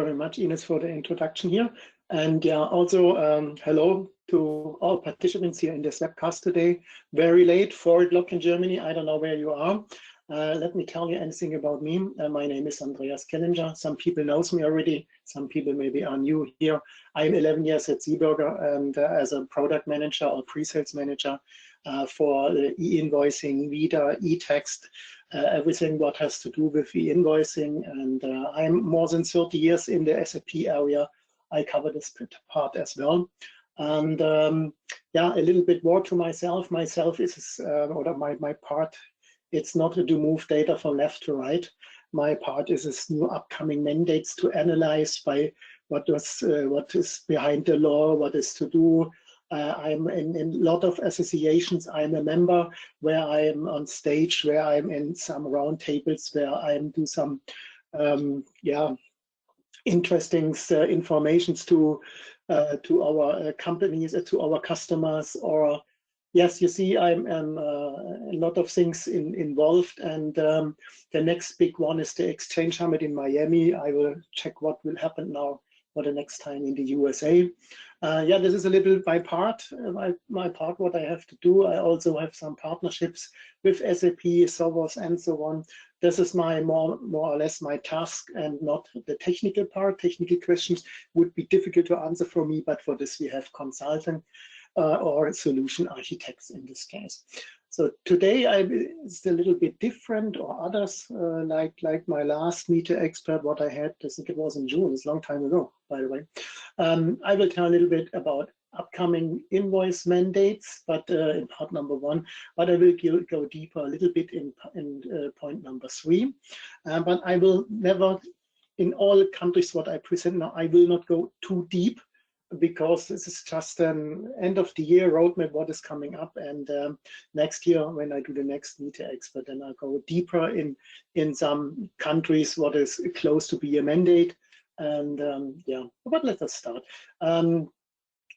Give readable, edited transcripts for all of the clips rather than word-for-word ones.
very much, Ines, for the introduction here. And yeah, also hello to all participants here in this webcast today. Very late, 4 o'clock in Germany. I don't know where you are. Let me tell you anything about me. My name is Andreas Kellinger. Some people knows me already. Some people maybe are new here. I'm 11 years at SEEBURGER and as a product manager or pre-sales manager for e-invoicing, Vita, e-text, everything what has to do with e-invoicing. And I'm more than 30 years in the SAP area. I cover this part as well. And yeah, a little bit more to myself. Myself is, or my part, it's not to move data from left to right. My part is this new upcoming mandates to analyze by what is behind the law, what is to do. I'm in a lot of associations. I'm a member where I'm on stage, where I'm in some roundtables, where I do some yeah, interesting informations to our companies, to our customers, or yes, you see, I'm a lot of things involved, and the next big one is the Exchange Summit in Miami. I will check what will happen now for the next time in the USA. Yeah, this is a little my part, what I have to do. I also have some partnerships with SAP, Sophos, and so on. This is my more or less my task, and not the technical part. Technical questions would be difficult to answer for me, but for this we have consultant or solution architects in this case. So today it's a little bit different, or others like my last meter expert, what I had, I think it was in June, it's a long time ago, by the way. I will tell a little bit about upcoming invoice mandates, but in part number 1, but I will go deeper a little bit in point number 3. But I will never, in all countries what I present now, I will not go too deep, because this is just an end of the year roadmap, what is coming up, and next year when I do the next meter expert, then I'll go deeper in some countries what is close to be a mandate. And yeah, but let us start.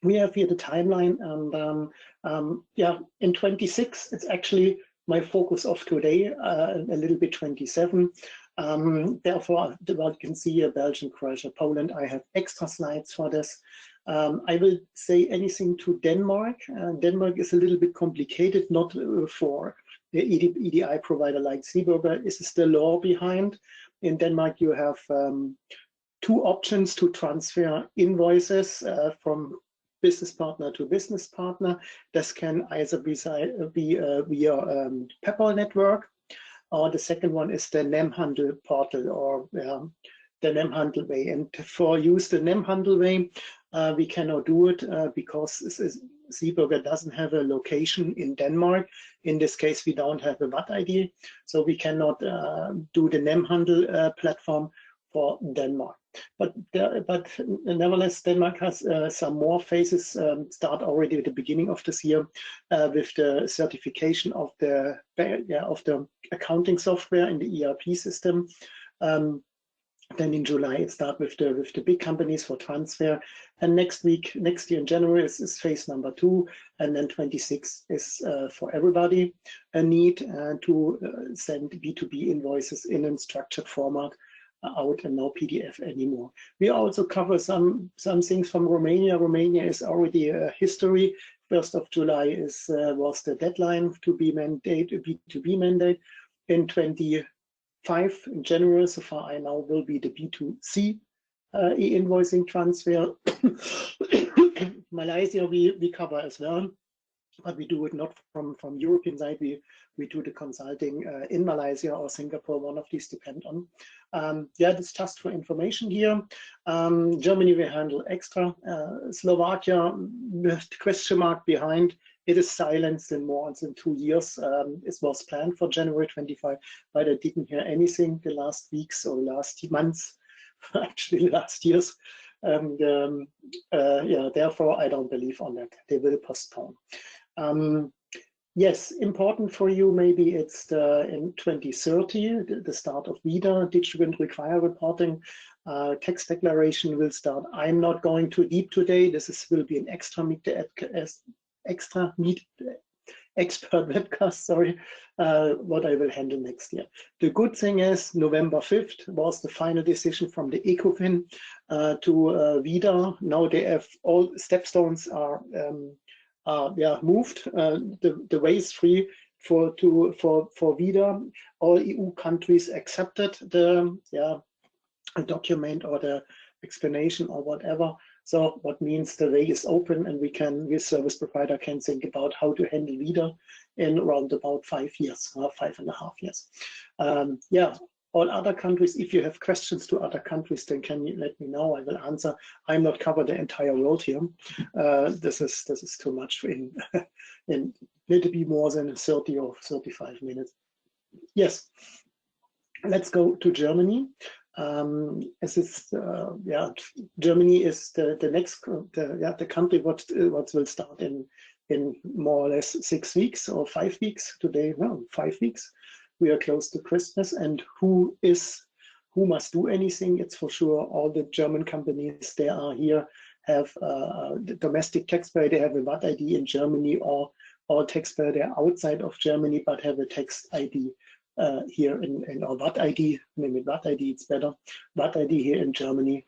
We have here the timeline, and yeah, in 26 it's actually my focus of today, a little bit 27. Therefore, you can see here Belgium, Croatia, Poland. I have extra slides for this. I will say anything to Denmark. Denmark is a little bit complicated, not for the EDI provider like SEEBURGER. This is the law behind. In Denmark, you have 2 options to transfer invoices from business partner to business partner. This can either be via PayPal network, or the second one is the Nemhandel portal, or the Nemhandel way. And for use the Nemhandel way, we cannot do it because SEEBURGER doesn't have a location in Denmark. In this case, we don't have a VAT ID, so we cannot do the Nemhandel platform for Denmark. But nevertheless, Denmark has some more phases start already at the beginning of this year with the certification of the accounting software in the ERP system. Then in July it starts with the big companies for transfer, and next year in January is phase number 2, and then 26 is for everybody a need to send B2B invoices in a structured format out, and no PDF anymore. We also cover some things from Romania. Romania is already a history. 1st of July was the deadline to be mandate, a B2B mandate. In 25 in January, so far I know, will be the B2C e-invoicing transfer. Malaysia we cover as well, but we do it not from European side. We do the consulting in Malaysia or Singapore, one of these depend on. Yeah, that's just for information here. Germany we handle extra. Slovakia, with the question mark behind, it is silenced in more than 2 years. It was planned for January 25, but I didn't hear anything the last weeks or last months, actually last years. And yeah, therefore I don't believe on that. They will postpone. Yes, important for you, maybe it's in 2030, the start of Vita, digital require reporting. Tax declaration will start. I'm not going too deep today. This will be an extra expert webcast, sorry, what I will handle next year. The good thing is November 5th was the final decision from the ECOFIN to VIDA. Now they have all stepstones are moved. The way is free for VIDA. All EU countries accepted the document or the explanation or whatever. So what means the way is open, and we service provider can think about how to handle VIDA in around about 5 years, 5.5 years. All other countries, if you have questions to other countries, then can you let me know? I will answer. I'm not cover the entire world here. This is too much in little bit more than 30 or 35 minutes. Yes, let's go to Germany. Germany is the next the country what will start in more or less 6 weeks or 5 weeks. Today, no, 5 weeks. We are close to Christmas, and who must do anything? It's for sure all the German companies. They are here, have the domestic taxpayer. They have a VAT ID in Germany, or all taxpayer they're outside of Germany but have a tax ID here in or VAT ID. Maybe VAT ID it's better. VAT ID here in Germany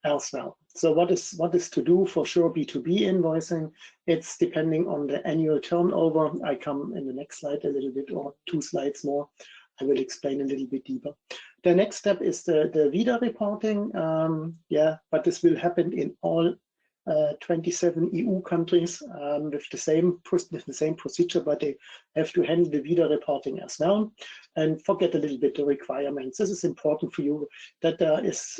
as well. So what is to do? For sure, B2B invoicing. It's depending on the annual turnover. I come in the next slide a little bit, or 2 slides more. I will explain a little bit deeper. The next step is the VIDA reporting. But this will happen in all 27 EU countries with the same procedure, but they have to handle the VIDA reporting as well. And forget a little bit the requirements. This is important for you, that there is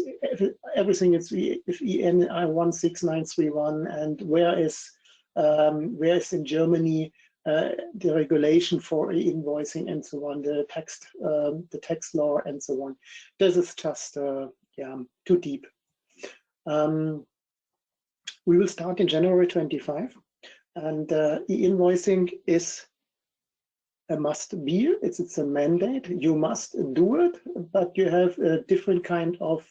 everything is if EN 16931, and where is in Germany the regulation for e-invoicing and so on, the tax law and so on. This is just too deep. We will start in January 25, and e-invoicing is a must be. It's a mandate. You must do it, but you have a different kind of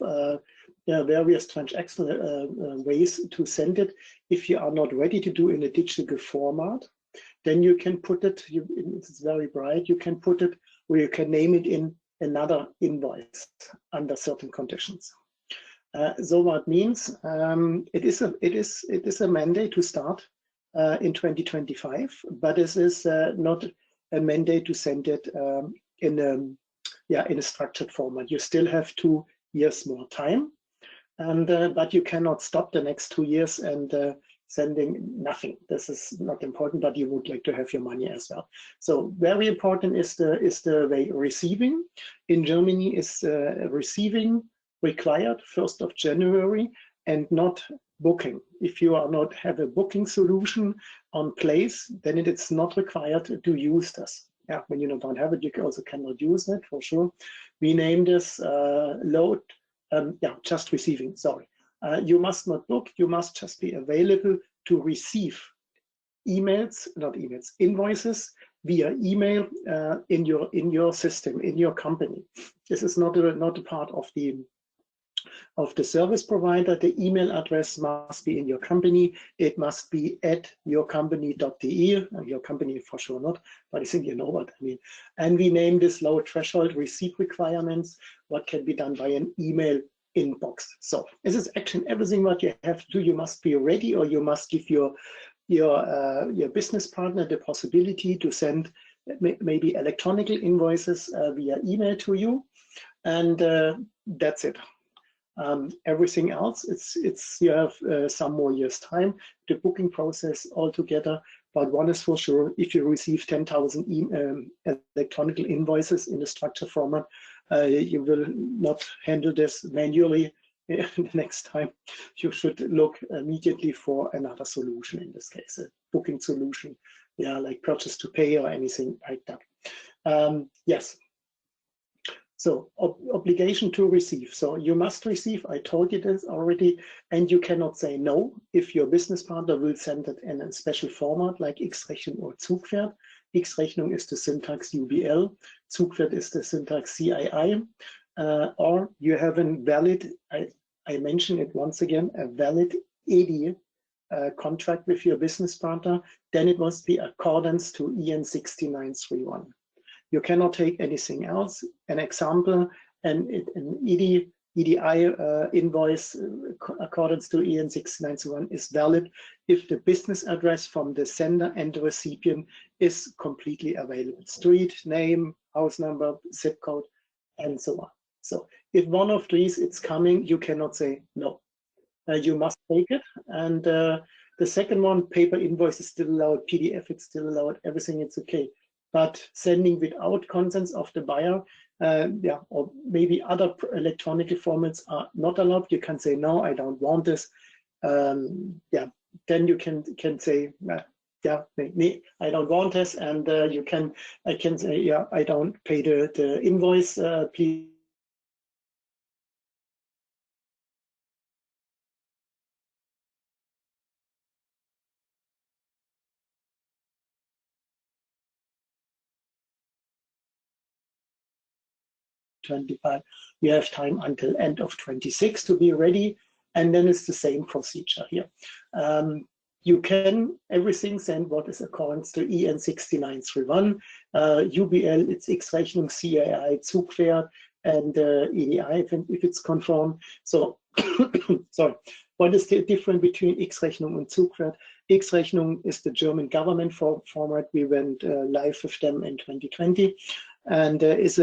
various transactional ways to send it. If you are not ready to do in a digital format, then you can put it, it's very bright, you can put it, or you can name it in another invoice under certain conditions. So what means it is a mandate to start in 2025, but this is not a mandate to send it in a structured format. You still have 2 years more time, and but you cannot stop the next 2 years and sending nothing. This is not important, but you would like to have your money as well. So very important is the way receiving. In Germany is receiving required 1st of January and not booking. If you are not have a booking solution on place, then it is not required to use this. Yeah, when you don't have it, you also cannot use it for sure. We name this just receiving. Sorry, you must not book. You must just be available to receive invoices via email in your system, in your company. This is not a part of the service provider. The email address must be in your company. It must be at yourcompany.de. Your company for sure not, but I think you know what I mean. And we name this low threshold receipt requirements, what can be done by an email inbox. So this is actually everything what you have to do. You must be ready, or you must give your business partner the possibility to send maybe electronic invoices via email to you, and that's it. Everything else, it's you have some more years time. The booking process altogether, but one is for sure: if you receive 10,000 electronic invoices in a structured format, you will not handle this manually. The next time, you should look immediately for another solution. In this case, a booking solution, like purchase to pay or anything like that. Yes. So obligation to receive. So you must receive, I told you this already, and you cannot say no if your business partner will send it in a special format like X-Rechnung or Zugpferd. X-Rechnung is the syntax UBL, Zugpferd is the syntax CII, or you have a valid, I mention it once again, a valid EDI contract with your business partner, then it must be accordance to EN 6931. You cannot take anything else. An example, an EDI invoice accordance to EN 6931 is valid if the business address from the sender and the recipient is completely available. Street, name, house number, zip code, and so on. So if one of these is coming, you cannot say no. You must take it. And the second one, paper invoice is still allowed, PDF it's still allowed, everything it's okay. But sending without consent of the buyer, yeah, or maybe other electronic formats are not allowed. You can say no, I don't want this. Yeah, then you can say yeah, I don't want this, and I can say yeah, I don't pay the invoice. Please. 25, you have time until end of 26 to be ready, and then it's the same procedure here. You can everything send what is according to EN 6931, UBL, it's X-Rechnung, CAI, Zugwert, and EDI if it's conformed. So, sorry, what is the difference between X-Rechnung and Zugwert? X-Rechnung is the German government format. We went live with them in 2020. And is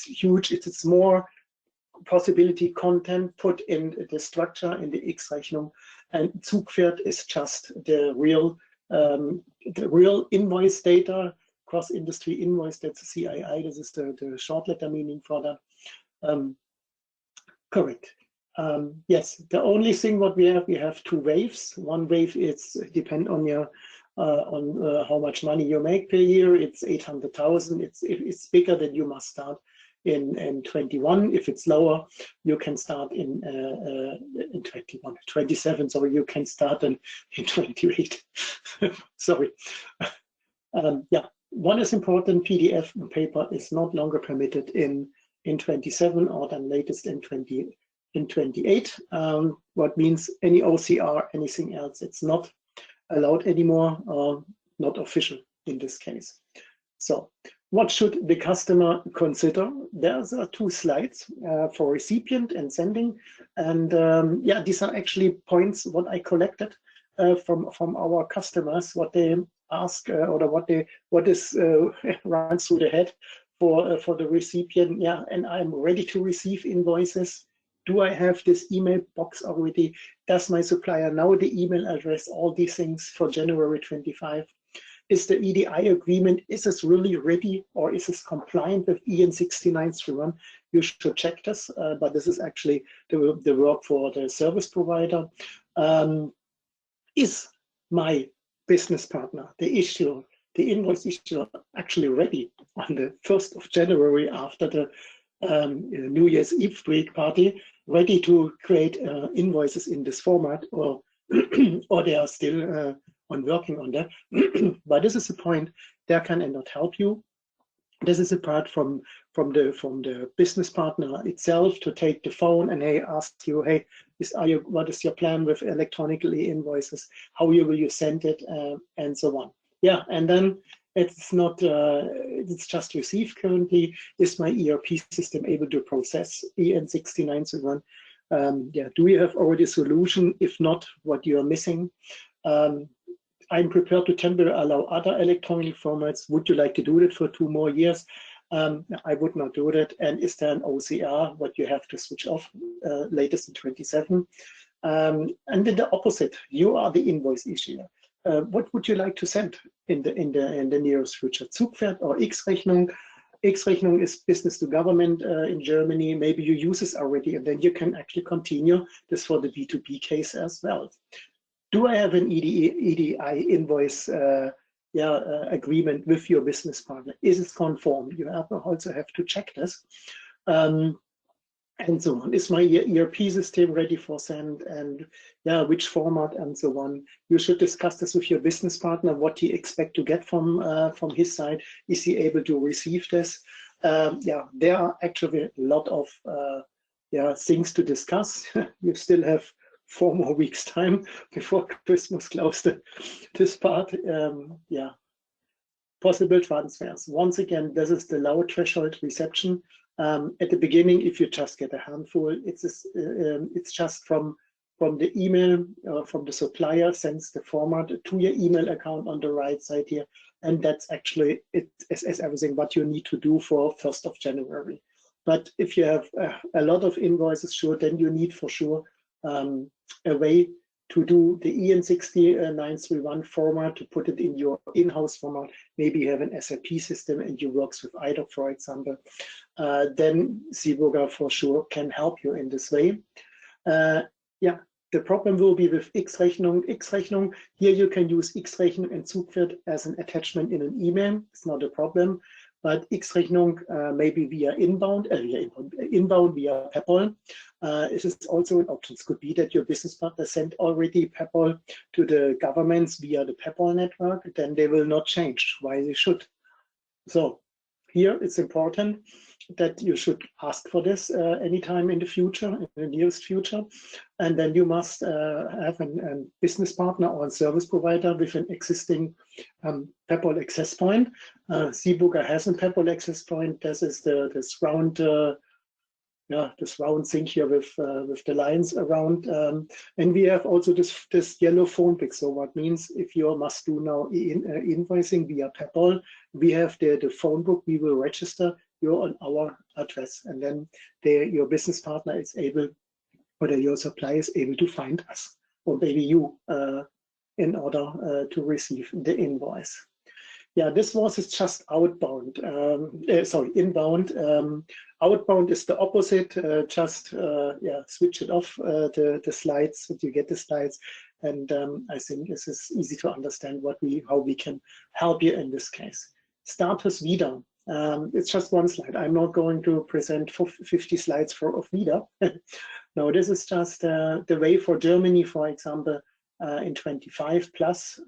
huge. It's more possibility content put in the structure in the X-Rechnung, and Zugwert is just the real invoice data, cross-industry invoice. That's the CII. This is the short letter meaning for that. Correct. Yes, the only thing what we have two waves. One wave is depend on your how much money you make per year. It's 800,000. If it's bigger, then you must start in 21. If it's lower, you can start in 21, 27. So you can start in 28. Sorry. Yeah, one is important. PDF and paper is not longer permitted in 27, or then latest in 28. What means any OCR, anything else, it's not allowed anymore, or not official in this case. So what should the customer consider? There's two slides for recipient and sending, and yeah, these are actually points what I collected from our customers, what they ask or what is runs through the head for the recipient. Yeah, and I'm ready to receive invoices. Do I have this email box already? Does my supplier know the email address? All these things for January 25. Is the EDI agreement, is this really ready, or is this compliant with EN 6931? You should check this, but this is actually the work for the service provider. Is my business partner, the issuer, the invoice issuer, actually ready on the 1st of January after the New Year's Eve break party, ready to create invoices in this format, or or they are still working on that? But this is the point. There can I not help you. This is a part from the business partner itself to take the phone and ask you, hey, what is your plan with electronically invoices? How will you send it, and so on. Yeah, and then it's not, it's just received currently. Is my ERP system able to process EN 6931? Yeah, do you have already a solution? If not, what you are missing? I'm prepared to temporarily allow other electronic formats. Would you like to do it for 2 more years? I would not do that. And is there an OCR, what you have to switch off latest in 27? And then the opposite, you are the invoice issuer. What would you like to send in the nearest future? Zugwert or X-Rechnung? X-Rechnung is business to government in Germany. Maybe you use this already, and then you can actually continue this for the B2B case as well. Do I have an EDI invoice agreement with your business partner? Is it conform? You also have to check this. And so on. Is my ERP system ready for send, and yeah, which format, and so on? You should discuss this with your business partner, what he expect to get from his side. Is he able to receive this? Yeah, there are actually a lot of things to discuss. You still have 4 more weeks time before Christmas closed this part. Yeah, possible transfers. Once again, this is the low threshold reception. At the beginning, if you just get a handful, it's just from the email, from the supplier sends the format to your email account on the right side here. And that's actually it as everything what you need to do for 1st of January. But if you have a lot of invoices, sure, then you need for sure a way to do the E-Invoicing format, to put it in your in-house format. Maybe you have an SAP system and you work with IDOC, for example. Then SEEBURGER for sure can help you in this way. Yeah, the problem will be with X-Rechnung. X-Rechnung, here you can use X-Rechnung and Zugwert as an attachment in an email. It's not a problem. But X-Rechnung maybe via inbound via PayPal. This is also an option. It could be that your business partner sent already PayPal to the governments via the PayPal network. Then they will not change. Why they should? So here it's important that you should ask for this anytime in the future, in the nearest future. And then you must have a business partner or a service provider with an existing PayPal access point. SEEBURGER has a PayPal access point. This is this round thing here with the lines around. And we have also this yellow phone pick. So what means if you must do now invoicing via PayPal, we have the phone book. We will register you on our address, and then your business partner is able, or your supplier is able to find us, or maybe you, in order to receive the invoice. Yeah, this was just outbound. Inbound. Outbound is the opposite. Switch it off the slides, so you get the slides, and I think this is easy to understand how we can help you in this case. Status wieder. It's just one slide. I'm not going to present 50 slides of vida. No, this is just the way for Germany, for example, in 25 plus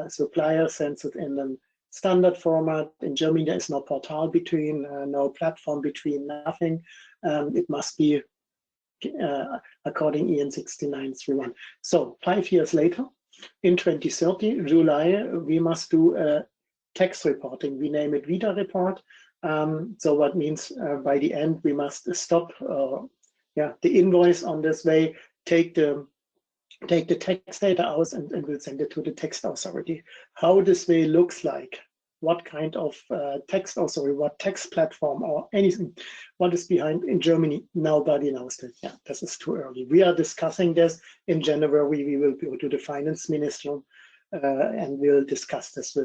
supplier sends it in a standard format. In Germany, there is no portal between, no platform between, nothing. It must be according EN 6931. So 5 years later, in 2030, July, we must do tax reporting. We name it vida report. So what means by the end we must stop the invoice on this way, take the tax data out and we'll send it to the tax authority. How this way looks like, what kind of what tax platform or anything, what is behind in Germany, nobody knows that. Yeah, this is too early. We are discussing this in January. We will go to the finance minister and we'll discuss this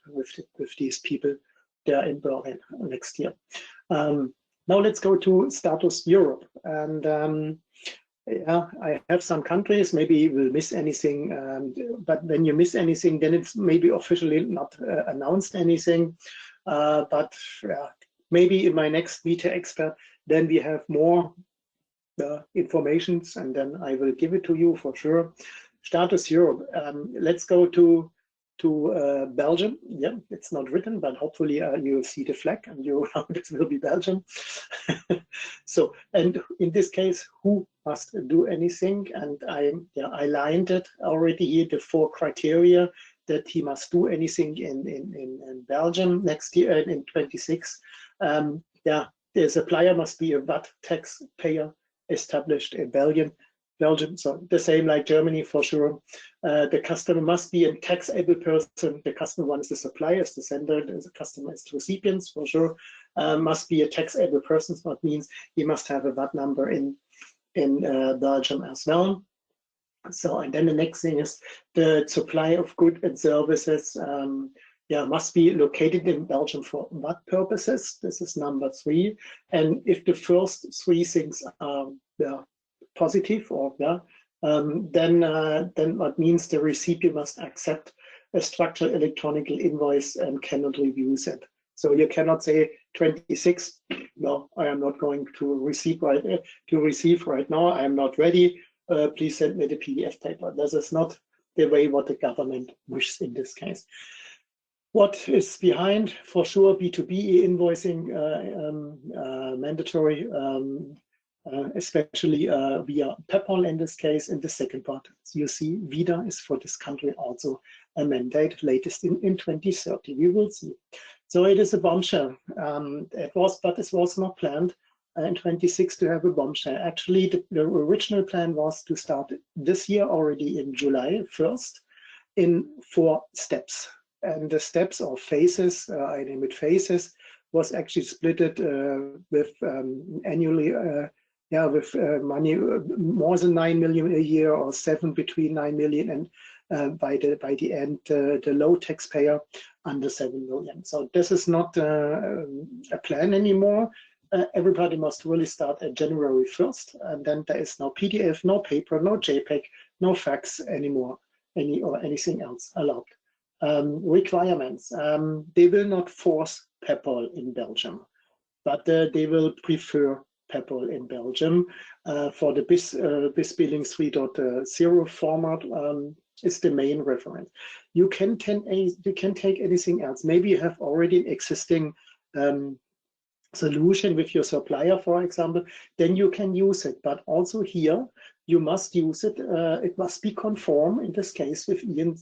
with these people there in Berlin next year. Now let's go to status Europe. And yeah, I have some countries, maybe you will miss anything, but when you miss anything, then it's maybe officially not announced anything. But maybe in my next Vita Expert, then we have more informations, and then I will give it to you for sure. Status Europe. Let's go to Belgium. Yeah, it's not written, but hopefully you will see the flag and you know this will be Belgium. So, and in this case, who must do anything? And I lined it already here, the 4 criteria that he must do anything in Belgium next year in 26. The supplier must be a VAT taxpayer established in Belgium, so the same like Germany for sure. The customer must be a taxable person. The customer one is the supplier, is the sender, the customer is the recipients for sure. Must be a taxable person, so that means he must have a VAT number in Belgium as well. So, and then the next thing is the supply of goods and services must be located in Belgium for VAT purposes. This is number 3. And if the first 3 things are positive, or then what means the recipient must accept a structured electronic invoice and cannot refuse it. So you cannot say 26. No, I am not going to receive right now. I am not ready. Please send me the PDF paper. This is not the way what the government wishes in this case. What is behind? For sure, B2B e-invoicing mandatory. especially via PayPal in this case. In the second part, you see VIDA is for this country also a mandate latest in 2030. We will see. So it is a bombshell. But it was not planned in 26 to have a bombshell. Actually, the original plan was to start this year already in July 1st in 4 steps. And the steps or phases, I name it phases, was actually splitted with annually, with money more than 9 million a year, or 7 between 9 million and by the end, the low taxpayer under 7 million. So this is not a plan anymore. Everybody must really start at January 1st, and then there is no PDF, no paper, no JPEG, no fax anymore, or anything else allowed. Requirements. They will not force PayPal in Belgium, but they will prefer PayPal in Belgium. For the BIS Billing 3.0 format is the main reference. You can take anything else. Maybe you have already an existing solution with your supplier, for example, then you can use it. But also here, you must use it. It must be conform, in this case, with EN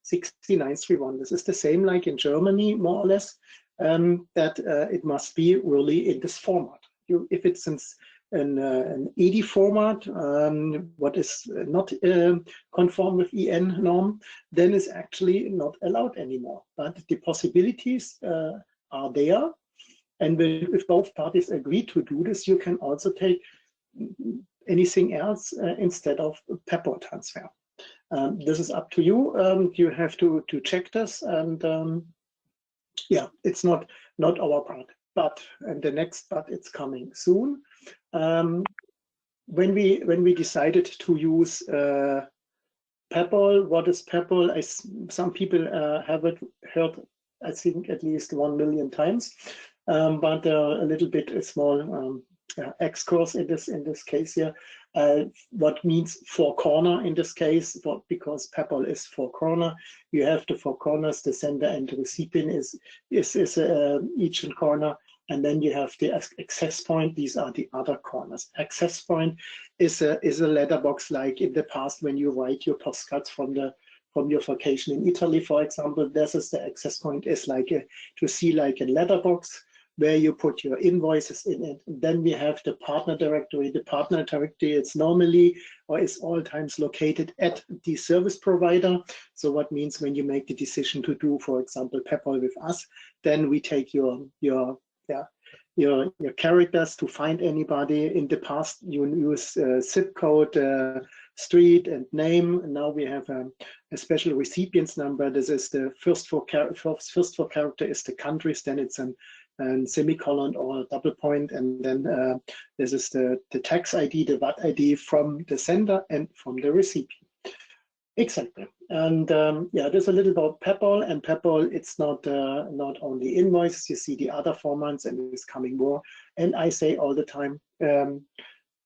6931. This is the same like in Germany, more or less, that it must be really in this format. If it's an ED format, what is not conform with EN norm, then it's actually not allowed anymore. But the possibilities are there. And if both parties agree to do this, you can also take anything else instead of PayPal transfer. This is up to you. You have to check this, and yeah, it's not our part. But and the next part, it's coming soon. When we decided to use PayPal, what is PayPal? Some people have heard, I think, at least 1 million times. But a little bit a small excursus in this case here. What means 4 corner in this case? Because PayPal is 4 corner. You have the 4 corners. The sender and the recipient is each in corner, and then you have the access point. These are the other corners. Access point is a letterbox, like in the past when you write your postcards from your vacation in Italy, for example. This is the access point. Is like to see like a letterbox where you put your invoices in it. Then we have the partner directory. The partner directory is normally or is all times located at the service provider. So what means when you make the decision to do, for example, PayPal with us, then we take your characters to find anybody. In the past, you use zip code, street, and name. And now we have a special recipient's number. This is the first four character is the countries. Then it's and semicolon or a double point, and then this is the tax ID, the VAT ID from the sender and from the recipient. Exactly. And yeah, there's a little about PayPal, and PayPal, it's not only invoices. You see the other formats, and it's coming more. And I say all the time,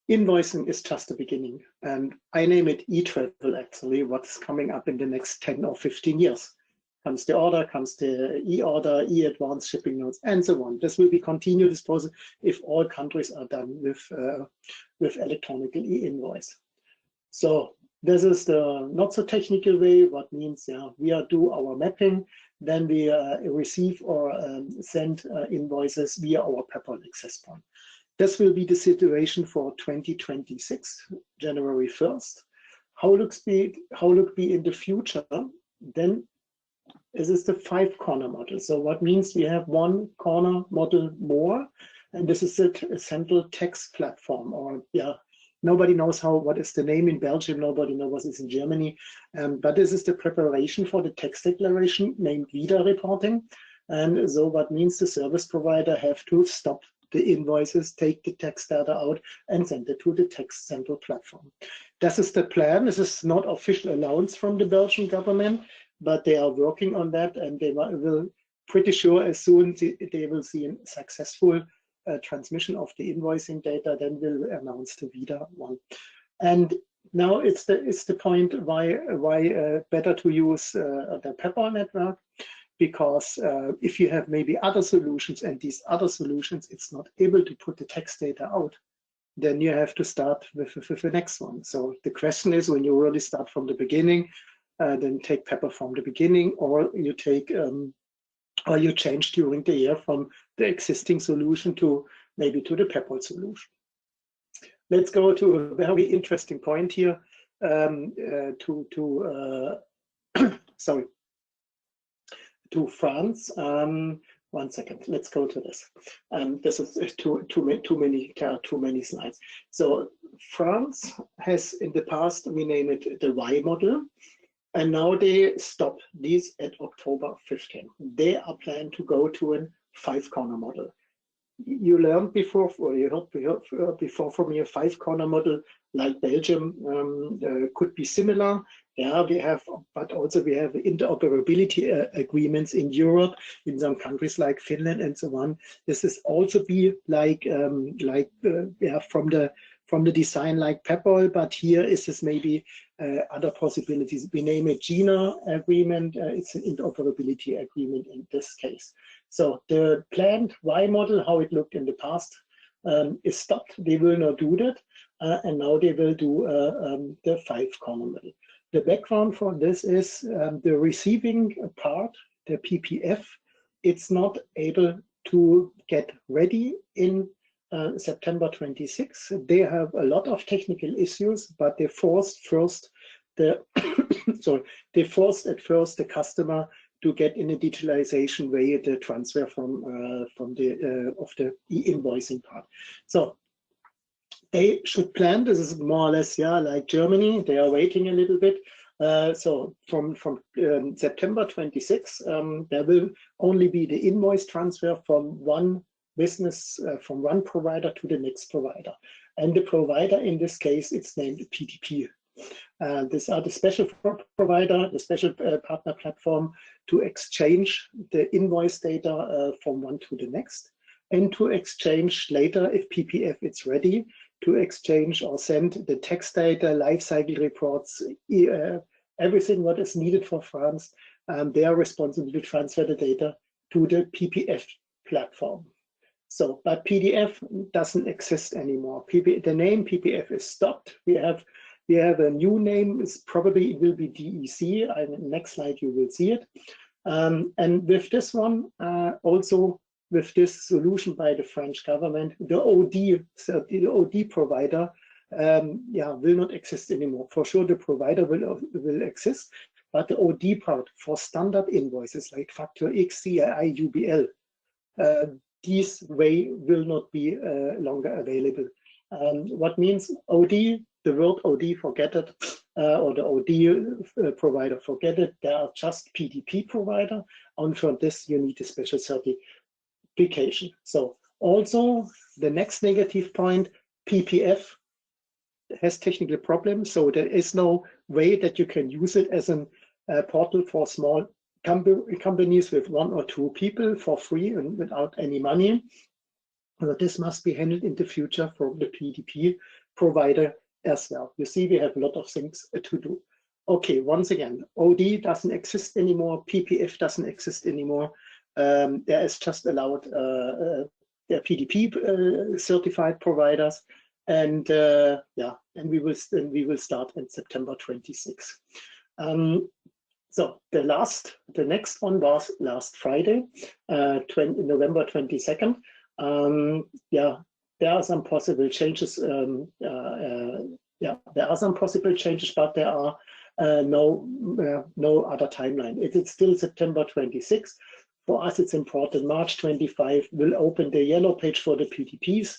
invoicing is just the beginning, and I name it e-travel. Actually, what's coming up in the next 10 or 15 years. Comes the order, comes the e-order, e-advance shipping notes, and so on. This will be continued disposal if all countries are done with electronic e-invoice. So this is the not so technical way. What means we do our mapping, then we receive or send invoices via our PayPal access point. This will be the situation for 2026, January 1st. How look be in the future? Then this is the 5-corner model. So what means we have 1 corner model more, and this is a central tax platform. Or nobody knows what is the name in Belgium. Nobody knows what is in Germany. But this is the preparation for the tax declaration named VIDA reporting. And so what means the service provider have to stop the invoices, take the tax data out, and send it to the tax central platform. This is the plan. This is not official allowance from the Belgian government, but they are working on that, and they will pretty sure as soon as they will see a successful transmission of the invoicing data, then we'll announce the VIDA one. And now it's the point why better to use the PayPal network, because if you have maybe other solutions, and these other solutions, it's not able to put the tax data out, then you have to start with the next one. So the question is, when you really start from the beginning, then take Pepper from the beginning, or you take or you change during the year from the existing solution to maybe to the Pepper solution. Let's go to a very interesting point here. Sorry, to France. One second. Let's go to this. This is too many slides. So France has in the past, we name it the Y model, and now they stop these at October 15. They are planning to go to a 5-corner model. You learned before, or you heard before from me, a 5-corner model like Belgium could be similar. Yeah, we have, but also we have interoperability agreements in Europe, in some countries like Finland and so on. This is also be like yeah, from the design like PEPOL, but here is this maybe other possibilities. We name it GINA agreement. It's an interoperability agreement in this case. So the planned Y model, how it looked in the past, is stopped. They will not do that, and now they will do the 5-corner model. The background for this is the receiving part, the PPF, it's not able to get ready in September 26. They have a lot of technical issues, but they forced first the sorry, they forced at first the customer to get in a digitalization way the transfer from the of the e-invoicing part. So they should plan. This is more or less, yeah, like Germany. They are waiting a little bit. So from September 26, there will only be the invoice transfer from one business, from one provider to the next provider. And the provider in this case, it's named PDP. These are the special provider, the special partner platform to exchange the invoice data from one to the next, and to exchange later, if PPF is ready, to exchange or send the text data, lifecycle reports, everything what is needed for France. They are responsible to transfer the data to the PPF platform. So, but PDF doesn't exist anymore. The name PPF is stopped. We have a new name. It's probably, it will be DEC. Next slide you will see it. And with this one, also with this solution by the French government, the OD provider, yeah, will not exist anymore. For sure, the provider will exist, but the OD part for standard invoices like Factor X, CII, UBL, these way will not be longer available. What means OD? The word OD, forget it, or the OD provider, forget it. They are just PDP provider, and for this you need a special certification. So also the next negative point, PPF has technical problems, so there is no way that you can use it as a portal for small companies with 1 or 2 people for free and without any money. So this must be handled in the future from the PDP provider as well. You see, we have a lot of things to do. Okay, once again, OD doesn't exist anymore, PPF doesn't exist anymore. There is just allowed PDP certified providers, and yeah, and we will start in September 26. So the next one was last Friday, November 22nd. Yeah, there are some possible changes. Yeah, there are some possible changes, but there are no other timeline. It's still September 26. For us, it's important. March 25 will open the yellow page for the PDPs.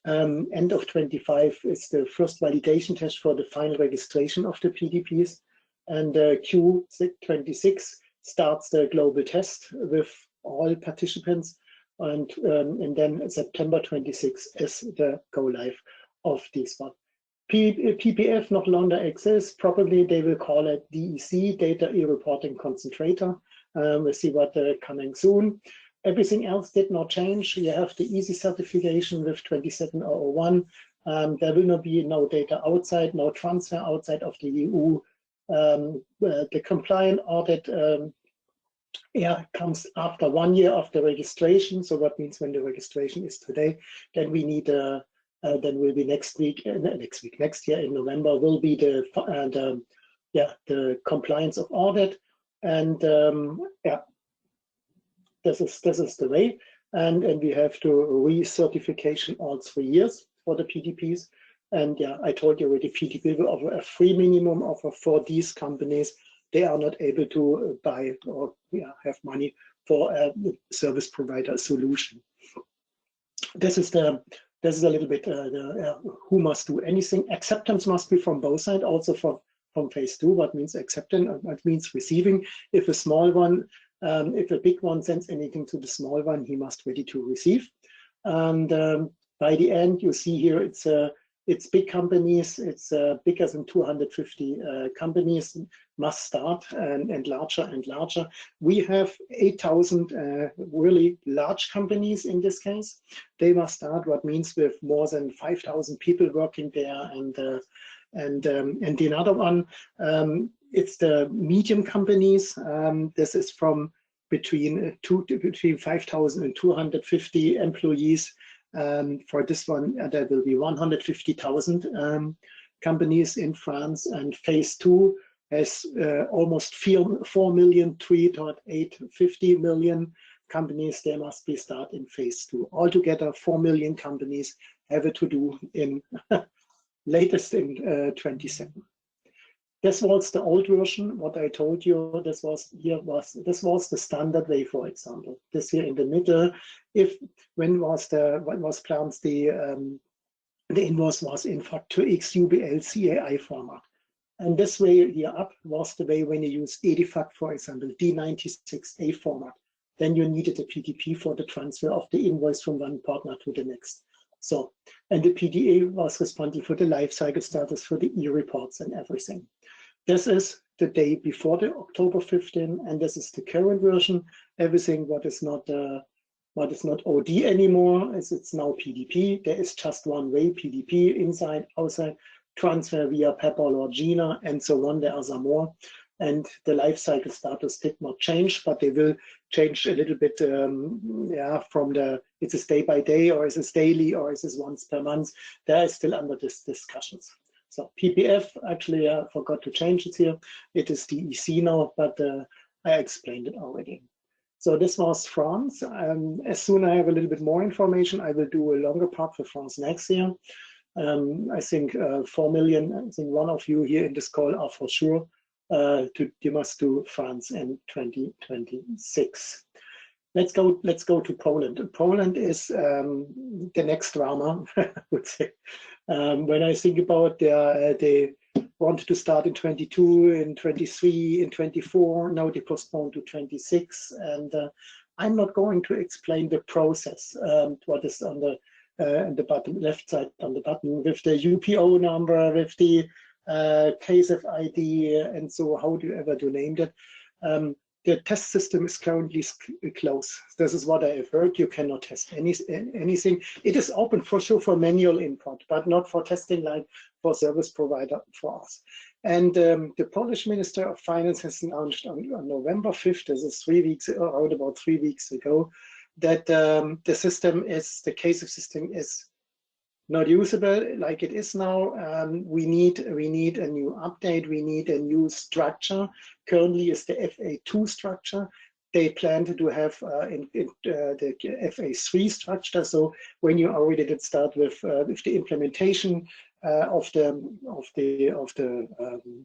End of 25 is the first validation test for the final registration of the PDPs. And Q26 starts the global test with all participants. And then September 26 is the go live of this one. PPF no longer exists. Probably they will call it DEC, Data E-Reporting Concentrator. We'll see what coming soon. Everything else did not change. You have the easy certification with 27001. There will not be no data outside, no transfer outside of the EU. The compliant audit comes after 1 year of the registration. So what means when the registration is today, then we need a then will be next year in November will be the compliance of audit, and this is the way, and we have to recertification all 3 years for the PDPs. And yeah, I told you already, PDP will offer a free minimum offer for these companies. They are not able to buy or have money for a service provider solution. This is a little bit who must do anything. Acceptance must be from both sides, also from phase 2. What means acceptance? What means receiving? If a small one, if a big one sends anything to the small one, he must ready to receive. And by the end, you see here, it's big companies. It's bigger than 250 companies must start, and larger and larger. We have 8,000 really large companies in this case. They must start, what means with more than 5,000 people working there. And the other one, it's the medium companies. This is from between 5,000 and 250 employees. For this one, there will be 150,000 companies in France, and phase 2 has almost 4 million, 3.850 million companies. They must be start in phase 2. Altogether, 4 million companies have it to do in latest in 27. This was the old version. What I told you, this was the standard way. For example, this here in the middle. When was planned, the invoice was in FACT2X UBL CAI format, and this way here up was the way when you use EDIFACT, for example, D96A format. Then you needed a PDP for the transfer of the invoice from one partner to the next. So, and the PDA was responsible for the lifecycle status, for the e-reports and everything. This is the day before the October 15, and this is the current version. Everything what is not OD anymore, it's now PDP. There is just one way, PDP, inside, outside, transfer via PayPal or Gina, and so on. There are some more. And the lifecycle status did not change, but they will change a little bit, from is it day by day, or is it daily, or is it once per month? There is still under this discussions. So PPF, actually, I forgot to change it here. It is DEC now, but I explained it already. So this was France. As soon as I have a little bit more information, I will do a longer part for France next year. I think 4 million, I think one of you here in this call are for sure. You must do France in 2026. Let's go to Poland. Poland is the next drama, I would say. When I think about they wanted to start in 22, in 23, in 24. Now they postponed to 26, and I'm not going to explain the process. What is on the bottom left side on the button with the UPO number, with the case of ID, and so how do you ever name that? The test system is currently closed. This is what I have heard. You cannot test anything. It is open for sure for manual input, but not for testing like for service provider for us. And the Polish Minister of Finance has announced on November 5th, this is about 3 weeks ago, that the case of system is not usable like it is now. We need a new update. We need a new structure. Currently is the FA2 structure. They plan to have the FA3 structure. So when you already did start with the implementation of the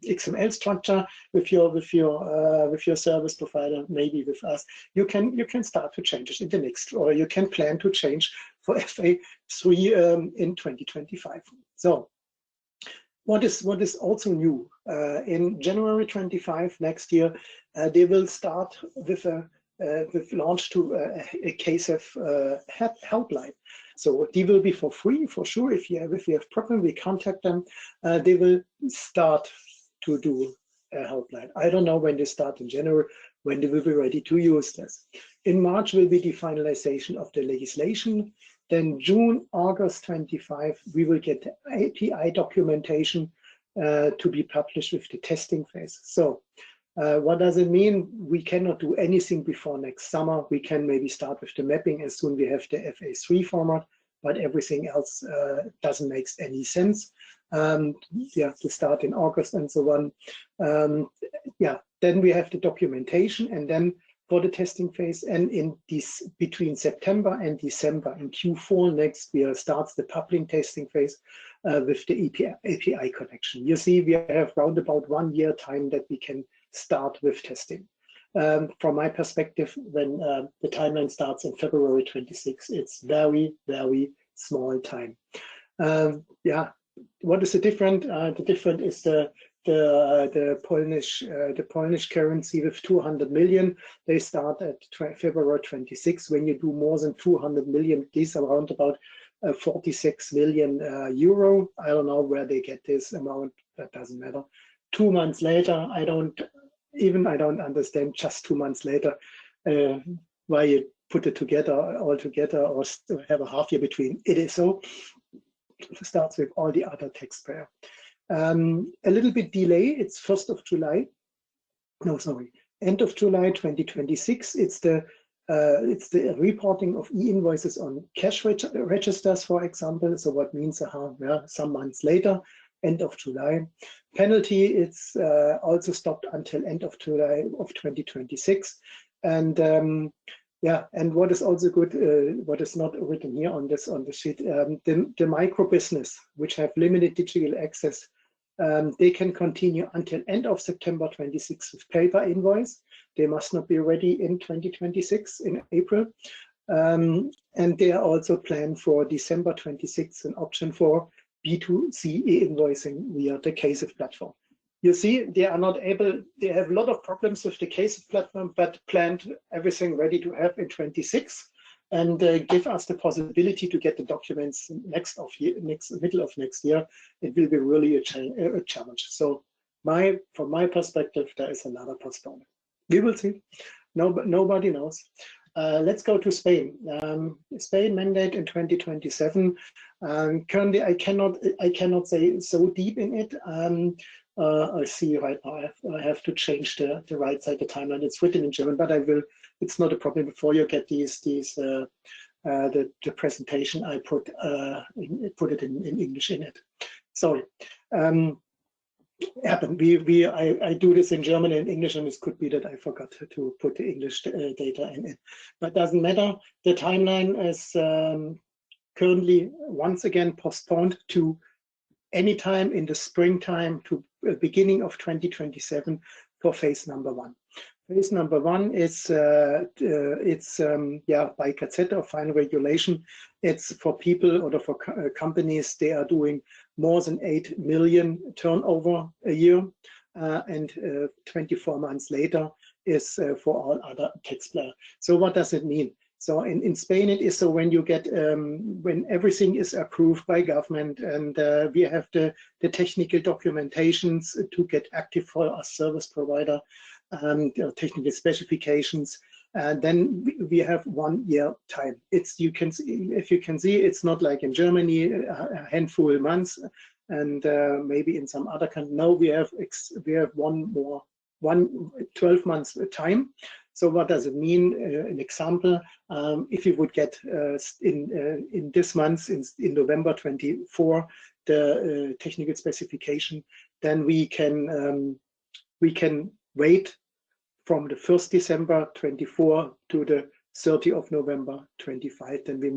XML structure with your service provider, maybe with us, you can start to change it in the next, or you can plan to change for FA3 in 2025. So what is also new in January 25 next year, they will start with launch to a case of helpline. So they will be for free for sure. If you have problem, we contact them. They will start to do a helpline. I don't know when they start in January, when they will be ready to use this. In March will be the finalization of the legislation. Then June, August 25, we will get the API documentation to be published with the testing phase. So what does it mean? We cannot do anything before next summer. We can maybe start with the mapping as soon as we have the FA3 format, but everything else doesn't make any sense. Yeah, to start in August and so on. Yeah, then we have the documentation, and then for the testing phase, and in this between September and December in Q4 next year starts the public testing phase with the API connection. You see, we have round about 1 year time that we can start with testing. From my perspective, when the timeline starts in February 26, it's very, very small time. Yeah, what is the different? The different is the Polish currency with 200 million. They start at February 26. When you do more than 200 million, these are around about 46 million euro. I don't know where they get this amount. That doesn't matter. 2 months later, I don't understand just 2 months later why you put it together all together or have a half year between. It is so. It starts with all the other taxpayer. A little bit delay. It's 1st of July. No, sorry, end of July 2026. It's the reporting of e-invoices on cash registers, for example. So what means some months later, end of July. Penalty, it's also stopped until end of July of 2026. And yeah, and what is also good, what is not written here on this sheet, the micro business which have limited digital access, they can continue until end of September 26 with paper invoice. They must not be ready in 2026 in April. And they are also planned for December 26 an option for B2C e-invoicing via the CASIF platform. You see, they are not able, they have a lot of problems with the CASIF platform, but planned everything ready to have in 26 and give us the possibility to get the documents middle of next year. It will be really a challenge. So from my perspective, there is another postponement. We will see. Nobody knows. Let's go to Spain. Spain mandate in 2027. Currently, I cannot say so deep in it. I see right now I have to change the right side, the timeline. It's written in German, but I will. It's not a problem. Before you get the presentation, I put it in English in it. Sorry. I do this in German and English, and it could be that I forgot to put the English data in it, but doesn't matter. The timeline is currently once again postponed to any time in the springtime to beginning of 2027 for phase number 1. Phase number 1 is by Gazette of Final Regulation. It's for people or for companies. They are doing more than 8 million turnover a year, and 24 months later is for all other tax players. So what does it mean? So in Spain, it is so when you get when everything is approved by government and we have the technical documentations to get active for a service provider, technical specifications, and then we have 1 year time. If you can see, it's not like in Germany a handful of months and maybe in some other country. No, we have 12 months time. So what does it mean? An example, if you would get in this month, in November 24, the technical specification, then we can wait from the 1st December 24 to the 30th of November 25. Then we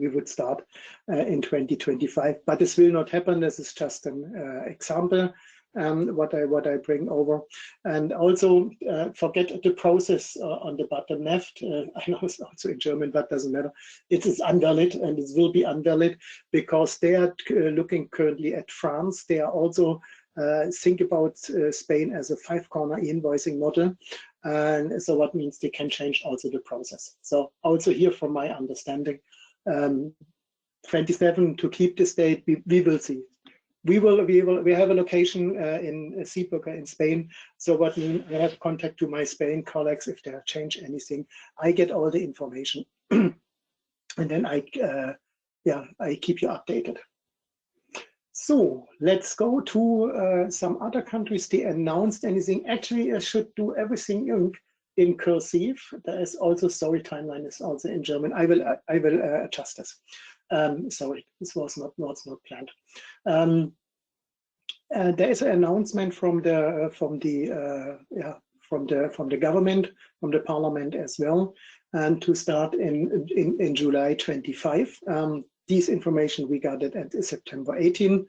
would start in 2025. But this will not happen. This is just an example. What I bring over, and also forget the process on the bottom left. I know it's also in German, but doesn't matter. It is unvalid, and it will be unvalid because they are looking currently at France. They are also think about Spain as a 5-corner e-invoicing model, and so what means they can change also the process. So also here, from my understanding, 27 to keep this date. We will see. We have a location in SEEBURGER in Spain. So what means I have contact to my Spain colleagues if they change anything. I get all the information, and then I keep you updated. So let's go to some other countries. They announced anything. Actually, I should do everything in cursive. There is also, sorry, timeline is also in German. I will adjust this. Sorry, this was not planned. There is an announcement from the government, from the parliament as well, and to start in July 25. This information we got it at September 18.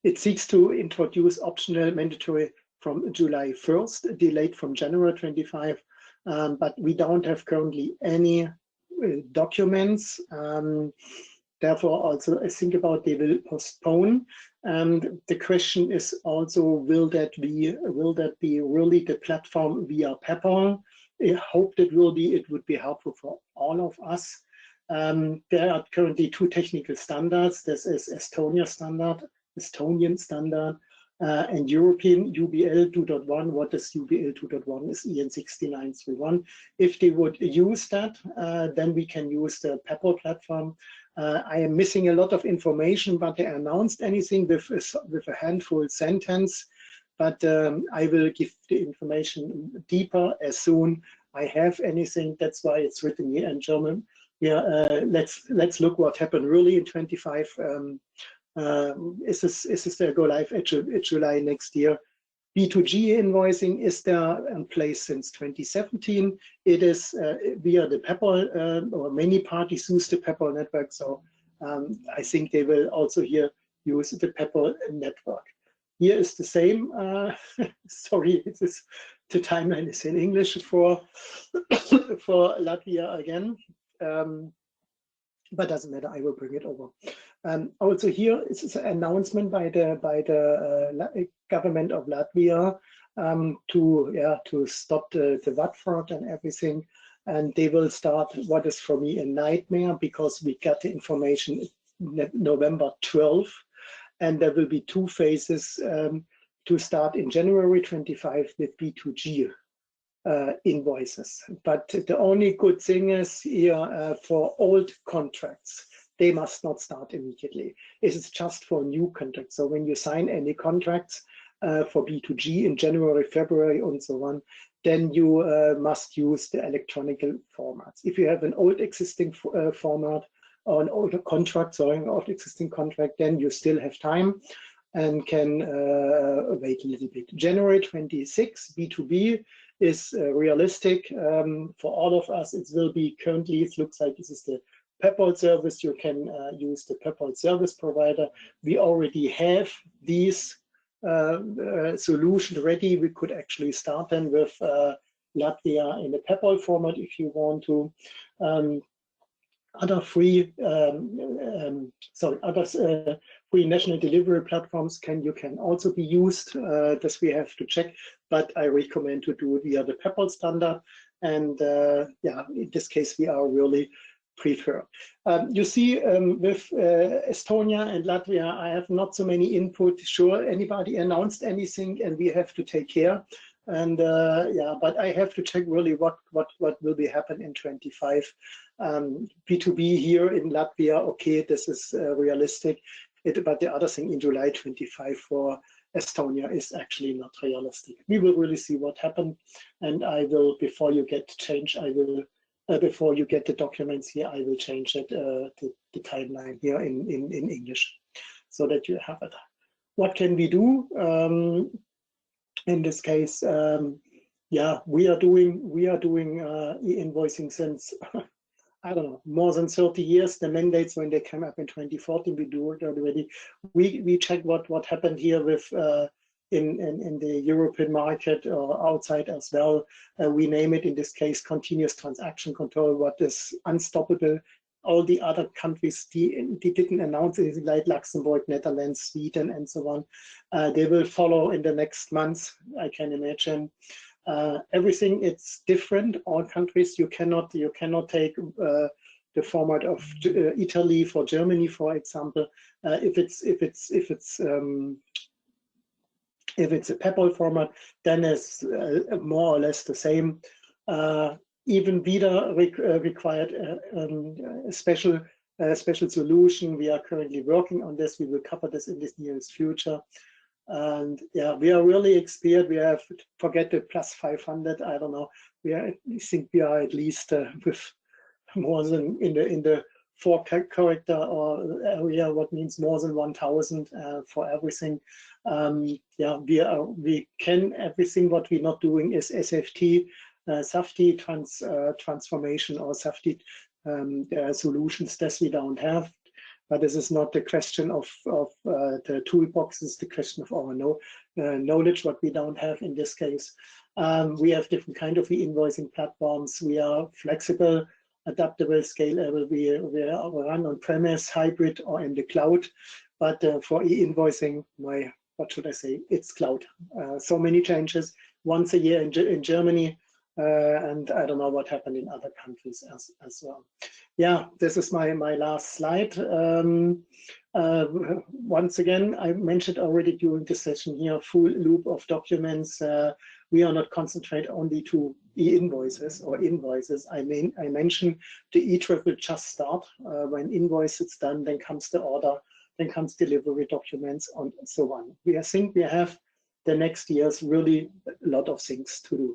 It seeks to introduce optional mandatory from July 1st, delayed from January 25, but we don't have currently any documents. Therefore, also I think about they will postpone. And the question is also, will that be really the platform via PayPal? I hope that will be. It would be helpful for all of us. There are currently two technical standards. This is Estonian standard, and European UBL 2.1. What is UBL 2.1 is EN 6931. If they would use that, then we can use the PayPal platform. I am missing a lot of information, but they announced anything with a handful sentence. But I will give the information deeper as soon I have anything. That's why it's written here in German. Yeah, let's look what happened really in 25. Is this the go live at July next year? B2G invoicing is there in place since 2017. It is via the PayPal, or many parties use the PayPal network. So I think they will also here use the PayPal network. Here is the same. Sorry, the timeline is in English for Latvia again. But doesn't matter, I will bring it over. Also here is an announcement by the government of Latvia to stop the VAT fraud and everything. And they will start what is for me a nightmare, because we got the information November 12th, and there will be two phases to start in January 25 with B2G invoices. But the only good thing is here for old contracts, they must not start immediately. It is just for new contracts. So when you sign any contracts for B2G in January, February, and so on, then you must use the electronic formats. If you have an old existing format or an older contract, sorry, an old existing contract, then you still have time and can wait a little bit. January 26, B2B is realistic for all of us. It will be currently, it looks like this is the PayPal service. You can use the PayPal service provider. We already have these solution ready. We could actually start then with Latvia in the PayPal format if you want to. Other free free national delivery platforms can also be used. This we have to check, but I recommend to do it via the PayPal standard. And yeah, in this case, we are really prefer. You see, with Estonia and Latvia, I have not so many input. Sure, anybody announced anything, and we have to take care. And yeah, but I have to check really what will be happen in 25. B2B here in Latvia, okay, this is realistic. But the other thing in July 25 for Estonia is actually not realistic. We will really see what happened, and I will, before you get change, I will. Before you get the documents here, I will change it, the timeline here in English, so that you have it. What can we do? In this case, yeah, we are doing e-invoicing since I don't know, more than 30 years. The mandates, when they came up in 2014, we do it already. We check what happened here with in the European market or outside as well. We name it in this case continuous transaction control. What is unstoppable? All the other countries, they didn't announce anything, like Luxembourg, Netherlands, Sweden, and so on. They will follow in the next months, I can imagine. Everything, it's different. All countries, you cannot take the format of Italy for Germany, for example. If it's a PayPal format, then it's more or less the same. Even Vida required a special solution. We are currently working on this. We will cover this in this nearest future. And yeah, we are really experienced. We have, forget the plus 500. I don't know. I think we are at least with more than in the 4-character or area, what means more than 1,000 for everything. Yeah, we can everything. What we're not doing is SFT, SAFT transformation or SAFT solutions that we don't have. But this is not the question of the toolbox, it's the question of our knowledge, what we don't have in this case. We have different kind of e-invoicing platforms. We are flexible, adaptable, scalable. We run on premise, hybrid, or in the cloud. But for e-invoicing, what should I say? It's cloud. So many changes once a year in Germany. And I don't know what happened in other countries as well. Yeah, this is my last slide. Once again, I mentioned already during the session here, full loop of documents. We are not concentrate only to e-invoices or invoices. I mentioned the e-trip will just start. When invoice is done, then comes the order, then comes delivery documents, and so on. I think we have the next years really a lot of things to do.